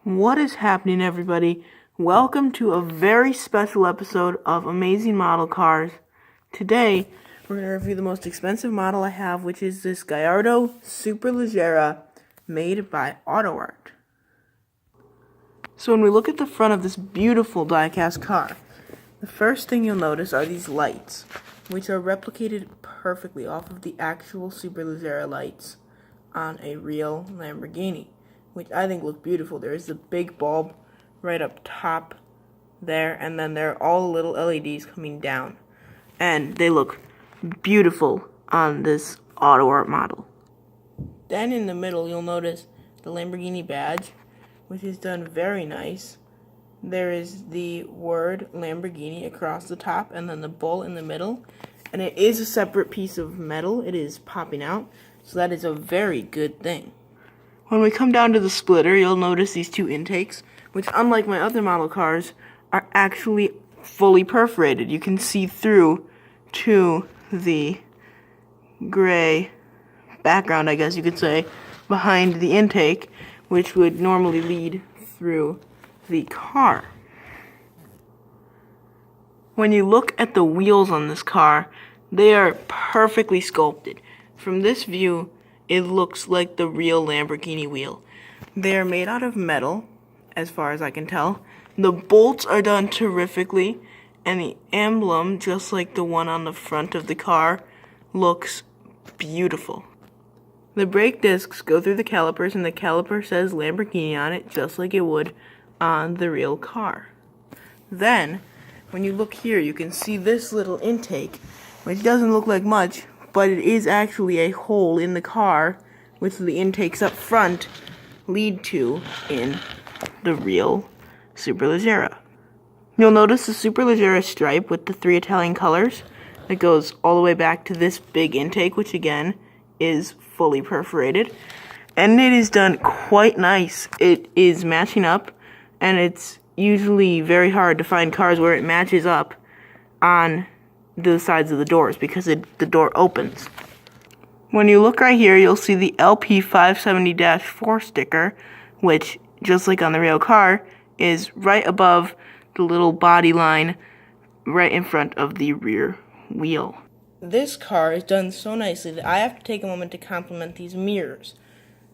What is happening, everybody? Welcome to a very special episode of Amazing Model Cars. Today, we're going to review the most expensive model I have, which is this Gallardo Supperleggera made by Autoart. So when we look at the front of this beautiful die-cast car, the first thing you'll notice are these lights, which are replicated perfectly off of the actual Supperleggera lights on a real Lamborghini, which I think look beautiful. There is the big bulb right up top there, and then there are all the little LEDs coming down. And they look beautiful on this Autoart model. Then in the middle, you'll notice the Lamborghini badge, which is done very nice. There is the word Lamborghini across the top, and then the bull in the middle. And it is a separate piece of metal. It is popping out, so that is a very good thing. When we come down to the splitter, you'll notice these two intakes, which unlike my other model cars, are actually fully perforated. You can see through to the gray background, I guess you could say, behind the intake, which would normally lead through the car. When you look at the wheels on this car, they are perfectly sculpted. From this view, it looks like the real Lamborghini wheel. They are made out of metal, as far as I can tell. The bolts are done terrifically, and the emblem, just like the one on the front of the car, looks beautiful. The brake discs go through the calipers, and the caliper says Lamborghini on it, just like it would on the real car. Then, when you look here, you can see this little intake, which doesn't look like much, but it is actually a hole in the car, which the intakes up front lead to in the real Supperleggera. You'll notice the Supperleggera stripe with the 3 Italian colors that goes all the way back to this big intake, which again is fully perforated. And it is done quite nice. It is matching up, and it's usually very hard to find cars where it matches up on the sides of the doors because the door opens. When you look right here, you'll see the LP 570-4 sticker, which, just like on the real car, is right above the little body line right in front of the rear wheel. This car is done so nicely that I have to take a moment to compliment these mirrors.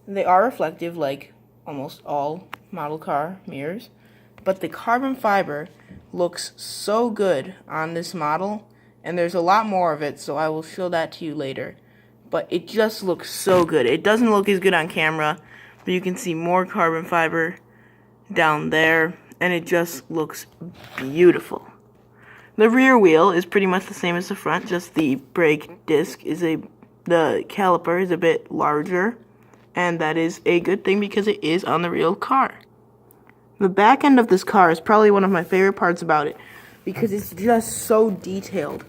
They are reflective like almost all model car mirrors, but the carbon fiber looks so good on this model, and there's a lot more of it, so I will show that to you later. But it just looks so good. It doesn't look as good on camera, but you can see more carbon fiber down there, and it just looks beautiful. The rear wheel is pretty much the same as the front, just the brake disc the caliper is a bit larger, and that is a good thing because it is on the real car. The back end of this car is probably one of my favorite parts about it, because it's just so detailed.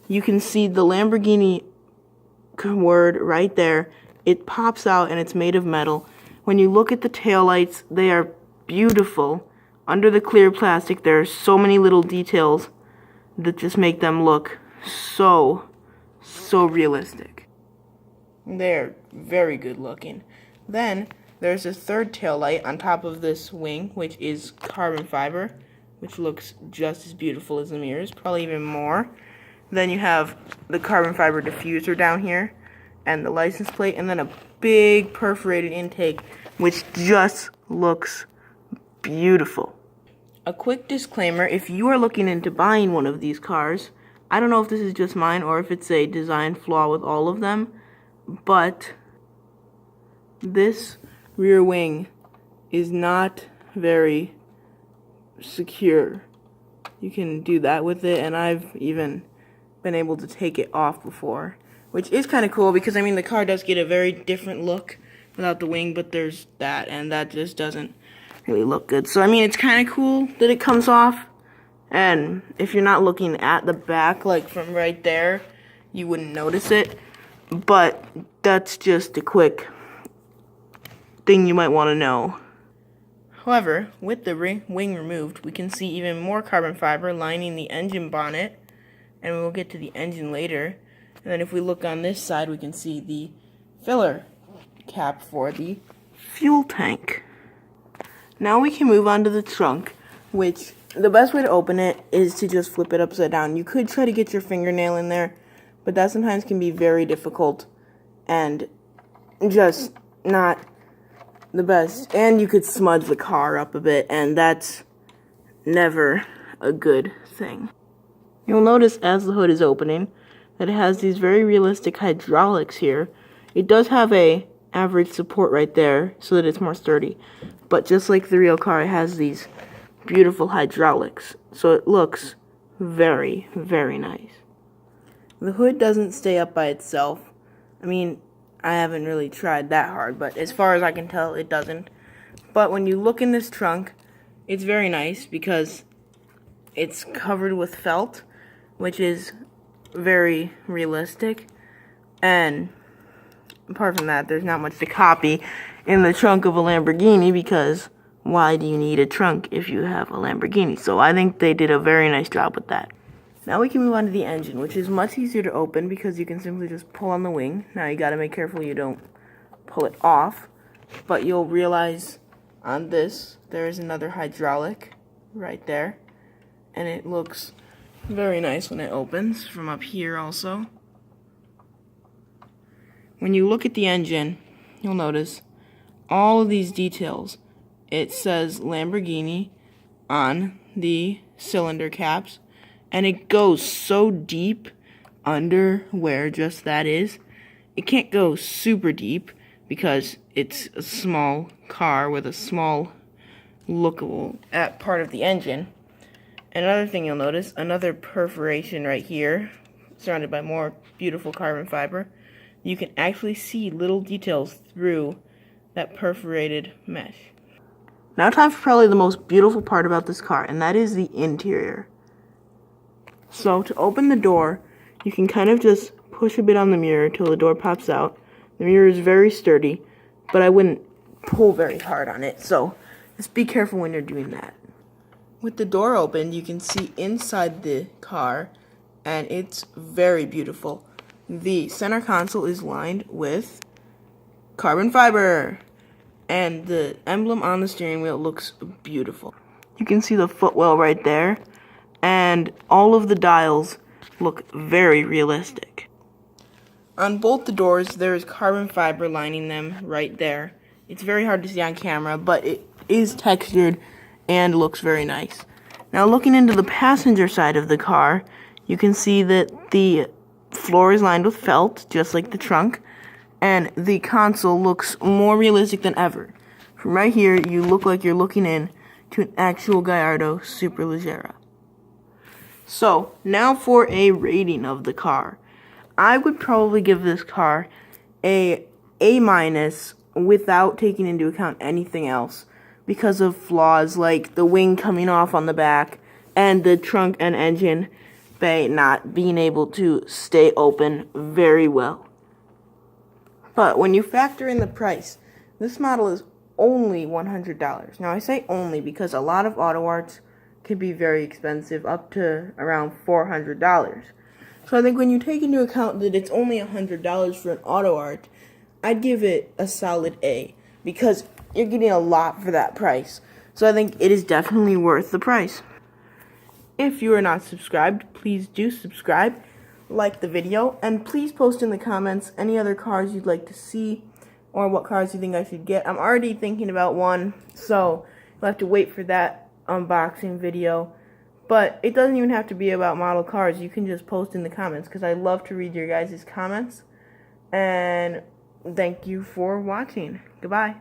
You can see the Lamborghini word right there. It pops out, and it's made of metal. When you look at the taillights, they are beautiful. Under the clear plastic, there are so many little details that just make them look so realistic. They're very good looking. Then, there's a third taillight on top of this wing, which is carbon fiber, which looks just as beautiful as the mirrors, probably even more. Then you have the carbon fiber diffuser down here, and the license plate, and then a big perforated intake, which just looks beautiful. A quick disclaimer, if you are looking into buying one of these cars, I don't know if this is just mine or if it's a design flaw with all of them, but this rear wing is not very secure. You can do that with it, and I've even been able to take it off before, which is kind of cool because, I mean, the car does get a very different look without the wing, but there's that, and that just doesn't really look good. So, I mean, it's kind of cool that it comes off, and if you're not looking at the back, like from right there, you wouldn't notice it, but that's just a quick thing you might want to know. However, with the wing removed, we can see even more carbon fiber lining the engine bonnet, and we'll get to the engine later. And then if we look on this side, we can see the filler cap for the fuel tank. Now we can move on to the trunk, which the best way to open it is to just flip it upside down. You could try to get your fingernail in there, but that sometimes can be very difficult and just not the best. And you could smudge the car up a bit, and that's never a good thing. You'll notice as the hood is opening that it has these very realistic hydraulics here. It does have a average support right there so that it's more sturdy, but just like the real car, it has these beautiful hydraulics, so it looks very, very nice. The hood doesn't stay up by itself. I mean, I haven't really tried that hard, but as far as I can tell, it doesn't. But when you look in this trunk, it's very nice because it's covered with felt, which is very realistic. And apart from that, there's not much to copy in the trunk of a Lamborghini, because why do you need a trunk if you have a Lamborghini? So I think they did a very nice job with that. Now we can move on to the engine, which is much easier to open because you can simply just pull on the wing. Now you gotta make careful you don't pull it off, but you'll realize on this there is another hydraulic right there, and it looks very nice when it opens from up here also. When you look at the engine, you'll notice all of these details. It says Lamborghini on the cylinder caps, and it goes so deep under where just that is. It can't go super deep because it's a small car with a small lookable part of the engine. Another thing you'll notice, another perforation right here, surrounded by more beautiful carbon fiber. You can actually see little details through that perforated mesh. Now time for probably the most beautiful part about this car, and that is the interior. So to open the door, you can kind of just push a bit on the mirror till the door pops out. The mirror is very sturdy, but I wouldn't pull very hard on it, so just be careful when you're doing that. With the door open, you can see inside the car, and it's very beautiful. The center console is lined with carbon fiber, and the emblem on the steering wheel looks beautiful. You can see the footwell right there, and all of the dials look very realistic. On both the doors, there is carbon fiber lining them right there. It's very hard to see on camera, but it is textured and looks very nice. Now looking into the passenger side of the car, you can see that the floor is lined with felt, just like the trunk, and the console looks more realistic than ever. From right here, you look like you're looking in to an actual Gallardo Supperleggera. So, now for a rating of the car. I would probably give this car a A- without taking into account anything else, because of flaws like the wing coming off on the back and the trunk and engine bay not being able to stay open very well. But when you factor in the price, this model is only $100. Now I say only because a lot of Autoarts can be very expensive, up to around $400. So I think when you take into account that it's only $100 for an Autoart, I'd give it a solid A, because you're getting a lot for that price. So I think it is definitely worth the price. If you are not subscribed, please do subscribe, like the video, and please post in the comments any other cars you'd like to see or what cars you think I should get. I'm already thinking about one, so you'll have to wait for that unboxing video. But it doesn't even have to be about model cars. You can just post in the comments, because I love to read your guys' comments. And thank you for watching. Goodbye.